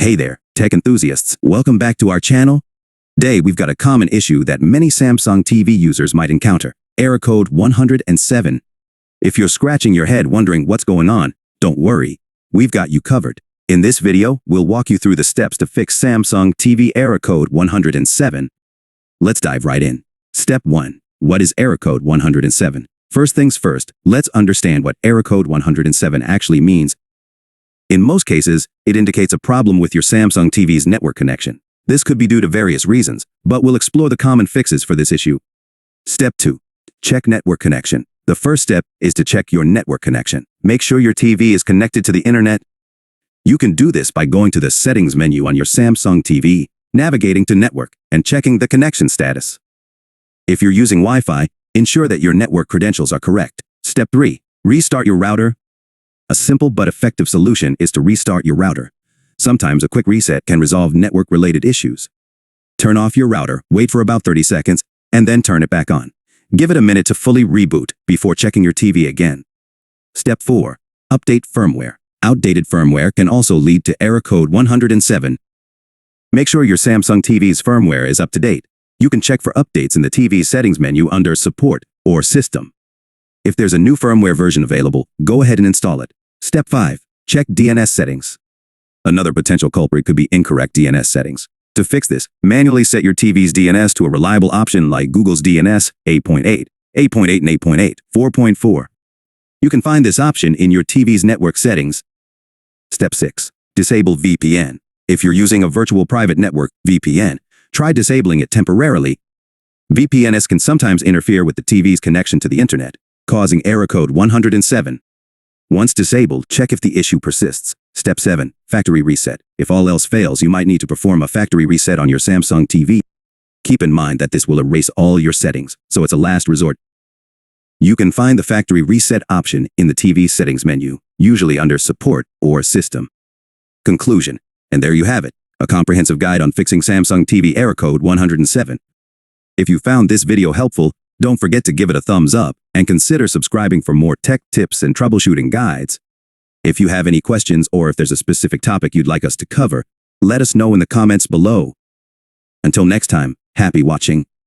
Hey there, tech enthusiasts. Welcome back to our channel. Today, we've got a common issue that many Samsung TV users might encounter, error code 107. If you're scratching your head wondering what's going on, don't worry. We've got you covered. In this video, we'll walk you through the steps to fix Samsung TV error code 107. Let's dive right in. Step 1. What is error code 107? First things first, let's understand what error code 107 actually means. In most cases, it indicates a problem with your Samsung TV's network connection. This could be due to various reasons, but we'll explore the common fixes for this issue. Step 2. Check network connection. The first step is to check your network connection. Make sure your TV is connected to the internet. You can do this by going to the Settings menu on your Samsung TV, navigating to Network, and checking the connection status. If you're using Wi-Fi, ensure that your network credentials are correct. Step 3. Restart your router. A simple but effective solution is to restart your router. Sometimes a quick reset can resolve network-related issues. Turn off your router, wait for about 30 seconds, and then turn it back on. Give it a minute to fully reboot before checking your TV again. Step 4. Update firmware. Outdated firmware can also lead to error code 107. Make sure your Samsung TV's firmware is up to date. You can check for updates in the TV settings menu under Support or System. If there's a new firmware version available, go ahead and install it. Step 5. Check DNS settings. Another potential culprit could be incorrect DNS settings. To fix this, manually set your TV's DNS to a reliable option like Google's DNS 8.8, 8.8 and 8.8, 4.4. You can find this option in your TV's network settings. Step 6. Disable VPN. If you're using a virtual private network, VPN, try disabling it temporarily. VPNs can sometimes interfere with the TV's connection to the internet, causing error code 107. Once disabled, check if the issue persists. Step 7. Factory reset. If all else fails, you might need to perform a factory reset on your Samsung TV. Keep in mind that this will erase all your settings, so it's a last resort. You can find the factory reset option in the TV settings menu, usually under Support or System. Conclusion. And there you have it, a comprehensive guide on fixing Samsung TV error code 107. If you found this video helpful, don't forget to give it a thumbs up and consider subscribing for more tech tips and troubleshooting guides. If you have any questions or if there's a specific topic you'd like us to cover, let us know in the comments below. Until next time, happy watching.